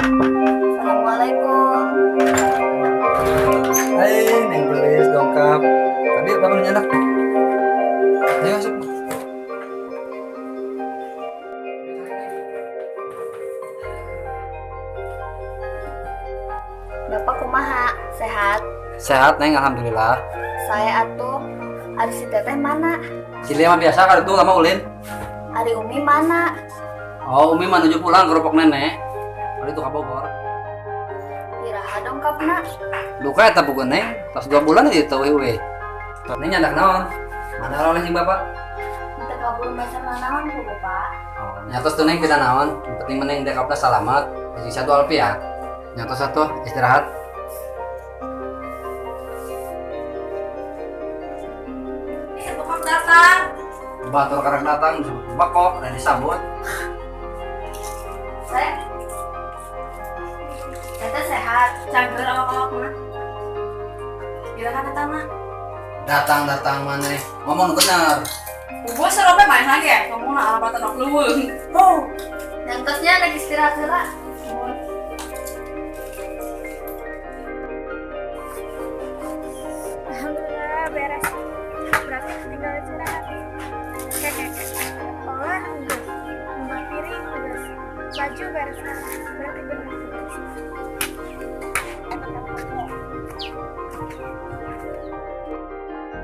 Assalamualaikum. Hai, Neng Gelis, dongkap. Tadi bapak punya anak. Ayo masuk. Bapak kumaha? Sehat? Sehat, Neng, alhamdulillah. Saya atuh. Ari si teteh mana? Cili mah biasa kalau itu kamu ulin. Ari Umi mana? Oh, Umi menuju pulang ke Rupok Nenek. Kalau itu ke Bogor. Iraha dongkapna. Luka eta bukan Neng. Pas 2 bulan itu we. Neng nyandak naon? Mana oleh jeung bapak? Minta kabur masa naon ku Bapak? Oh, nyatos tuh Neng tidak naon. Yang penting meneng dekapna selamat. Jadi satu alfi ya. Nyatos satu istirahat. Bokap datang. Batur karang datang disebut bakok dan disambut. Teteh sehat. Cager awak-awak mah. Iraha datang mah. Datang mana? Ngomong bener. Gue serobe main lagi ya, kamu nak alabatan aku luwung. Oh, nyantosnya lagi istirahat heula. Alhamdulillah beres. Berarti tinggal istirahat. Olah enggak. Buat piring beres. Baju beres. Berarti beres.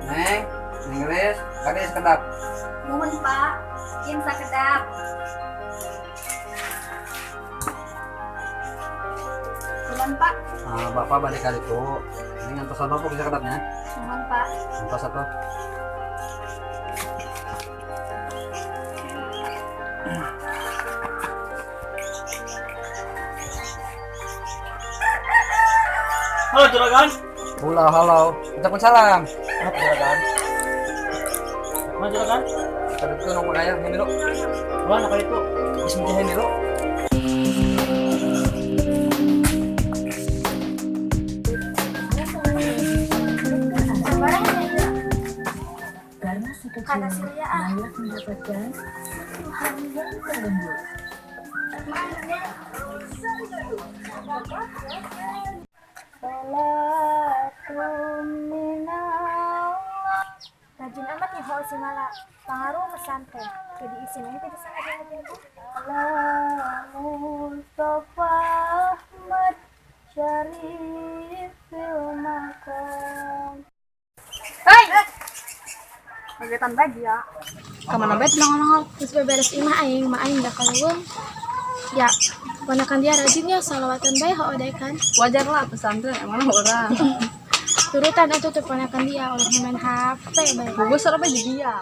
Neng, Inggris, kadis kedap. Nuhun Pak. Kin sakedap. Nuhun Pak. Ah, bapak balik kali itu. Ini ngantos apa bisa kedapnya? Nuhun Pak. Ngantos satu. Halo juragan. Halo. Kita pun salam. Apa juragan? Mana juragan? Tadi itu nongol ayam ini lo. Wah, nak itu. Bismillah ini lo. Karena Surya rajin amat nih ho simala pengaruh pesantren jadi isinya itu bisa ngajarin Mustafa Ahmad Syarifil Maqam. hai bagetan baju ya Kamana bet nongol. terus beberes imah aing dah kalau ya ponakan dia rajinnya salawatan bae ho kan Wajar lah pesantren, emang orang. turutan itu tuh ponakan dia oleh main HP bae Gue serobe jadi dia.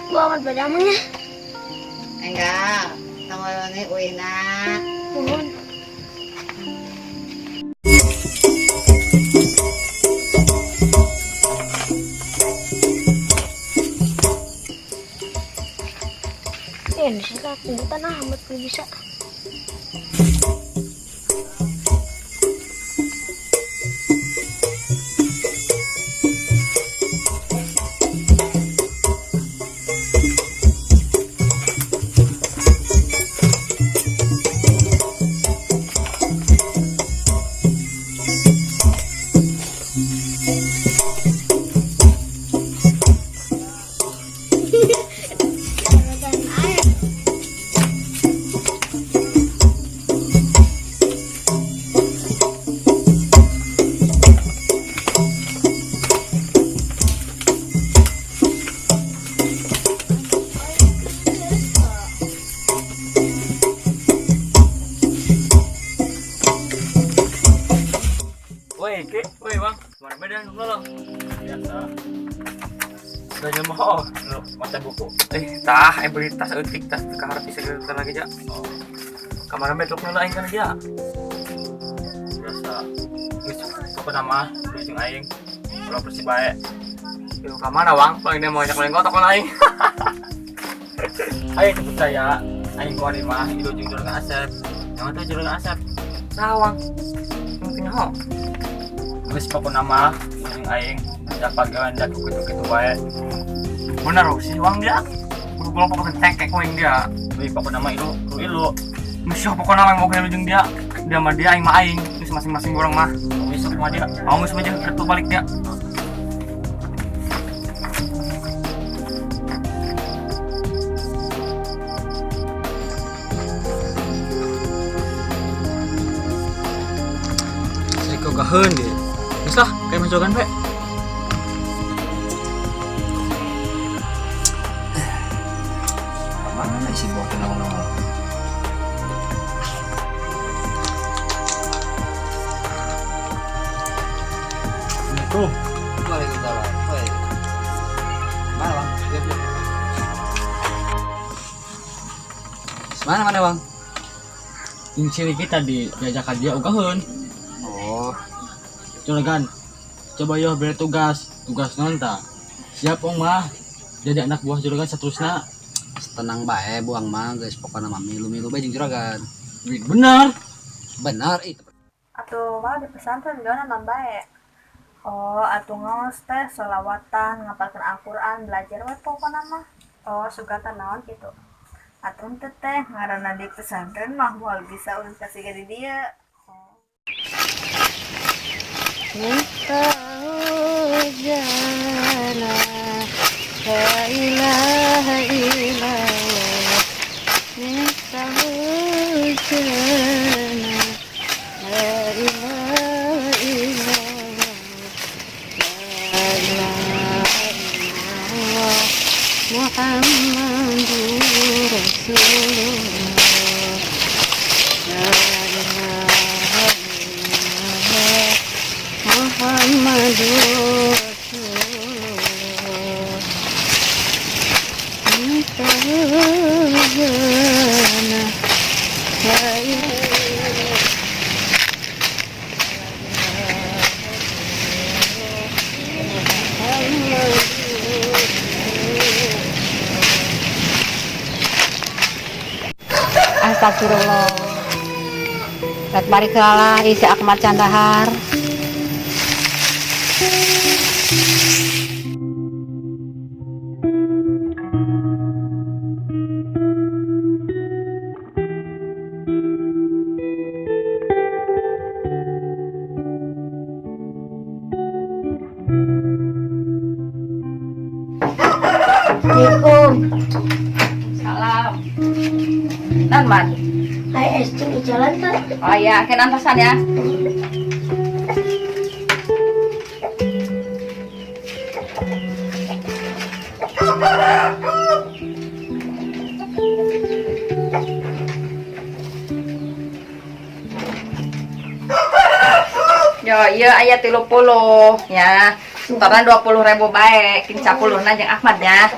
gua amat badamunya Enggak, tanggal ini uina. tuhun ini sih tak tuntutan amat gue bisa Woi bang, mana badan lo? Biasa. Udah nyemoh, lo baca buku. Beli tas eutik tas harus bisa kita lagi aja. Kamar betok lo aing kan dia. Biasa. Geus apa nama? Jeung aing. Kalau bersih bae. Yo ka mana bang? Paling dia mau ajak main kotok aing. Ayo cepet saya. Aing kuat di mah itu jeung jurang asap. Yang itu jurang asap. Sawang. Mungkin ho. Geus pokona mah jeung aing dapat gawan dak kitu-kitu bae. Bener sih uang dia. kalau pokoknya cekek ko yang dia. Baik pokoknya nama ilu. Mesti pokoknya nama yang mau kena ujung dia mah dia aing mah aing. Terus masing-masing orang mah. Bisa sama dia. Mau geus aja kertu balik dia. Kau gahen dia. Geus lah, kayak mencogan pe. Mana isi buah kenal-kenal. Tuh, Waalaikumsalam. Woi. Mana bang? Lihat. Mana bang? ini ciri kita diajak dia ugaheun. Oh, Juragan, coba yo beri tugas nonta. Siap ong mah jadi anak buah juragan seterusnya. tenang bae buang mah guys, pokoknya mah milu-milu bae jeung juragan. Benar. Benar itu. Atuh mah di pesantren gana nambae. Oh, atuh ngaos teh sholawatan, ngapalkeun Al-Qur'an, belajar we pokona mah. Oh, sugatan naon kitu. Atuh teh teh ngaranna di pesantren mah moal bisa ulun kasih di dia. Oh. La ilaha illallah Miftahul jannah La ilaha illallah La ilaha illallah Muhammadur Rasulullah La ilaha illallah Muhammadur Astagfirullah. Rek bari heula isi Ahmad Candahar. Assalamualaikum. Salam. Nan man. Hai Esting di jalan tuh. Oh iya, kenan pesan ya. Yo, iya aya 30 ya. Setoran 20.000 baik, kin 10 na jeung Ahmad ya.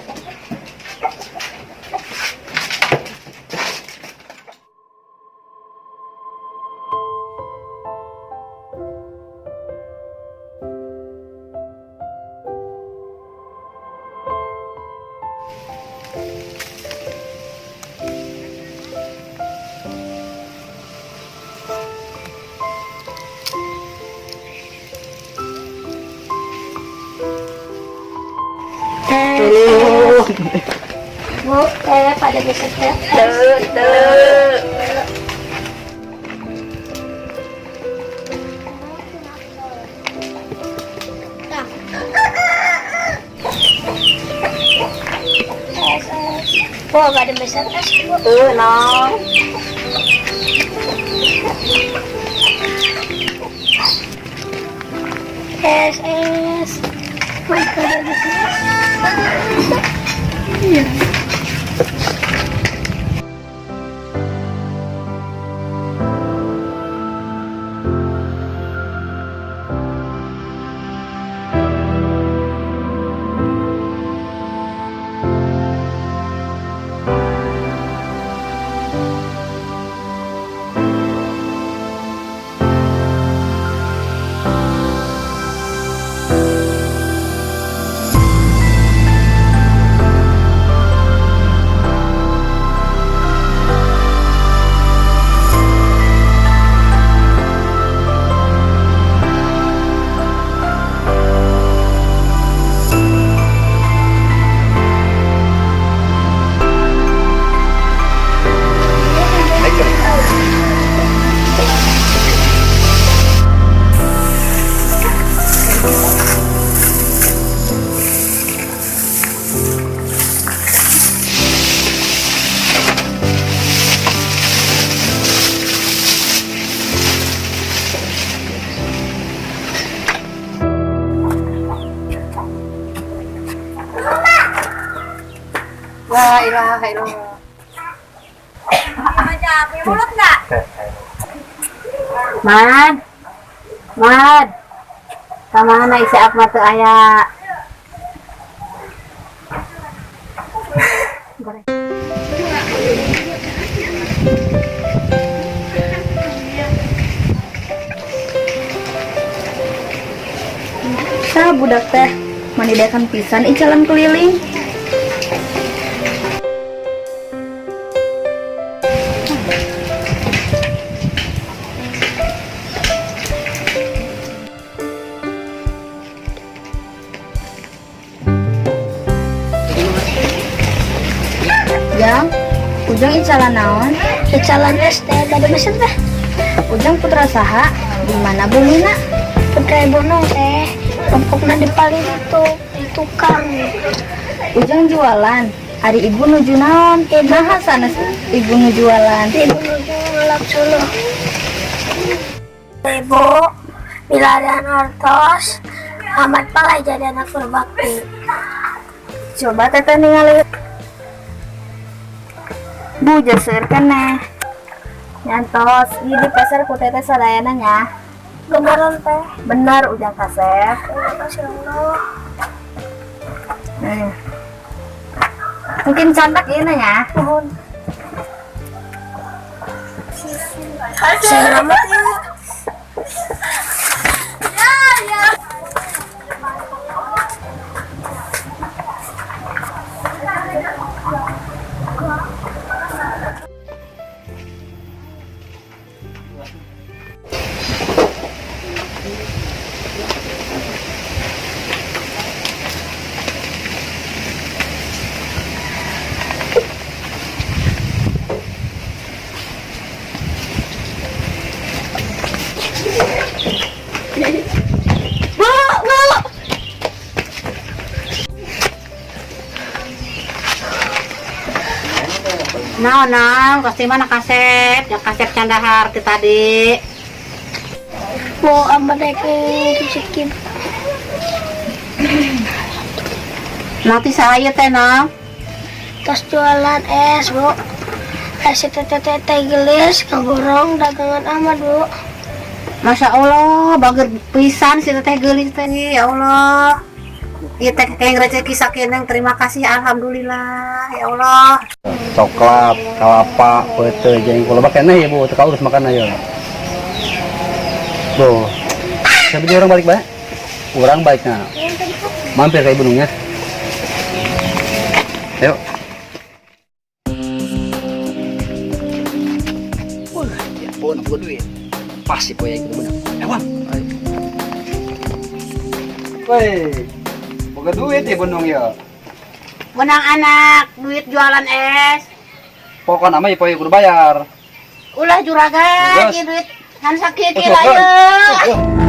Bu, pada besok ya. Bu, pada besok Bu. Nong. SS. Pada besok. ilaha illallah. Aja punya mulut nggak? Man. Kamana isi Ahmad teu aya. Sa budak teh manidakan pisan jalan keliling. Ujang icalan naon? Icalan tes teh pada mesin teh. Ujang putra saha? Di mana bumina? Putra ibu nong teh. Rumpukna di paling itu di tukang. Ujang jualan. Ari ibu nuju naon? Nah sanes ibu nu jualan. Ibu nuju ngelak suluh. Ibu bila ada hartos amat palai jadi anak berbakti. Coba teteh ningali. Bu jaseur keneh. Nyantos ieu di pasar ku teteh sadayana nya. Beneran teh. Bener ujang kasep. Terima kasih Allah. Mungkin cantik ieu nya. Mohon. Selamat ya. Naon, pasti mana kasep, yang kasep candahar ti tadi. Mau amat deke disikip. Nanti saya teh no. Tos jualan es, Bu. Es tete gelis keborong dagangan amat, Bu. Masya Allah, bager pisan si teteh geulis teh, ya Allah. Ieu teh keng rezeki sakineng, terima kasih, alhamdulillah, ya Allah. Coklat, kelapa, pete, jeung kula mah keneh ya Bu, teu kaurus makan ayo. Bu. Siapa orang balik bae? Urang baiknya. Mampir ke Ibu Nungnya. Ayo. Ya pun aku duit. Pasti poe ieu bener. Ewan. Woi. Boga duit ya Bundung ya. Menang anak, duit jualan es. Pokoknya mah poe kudu bayar. Ulah juragan, Yes. ieu duit kan sakit Oh, ieu. oh.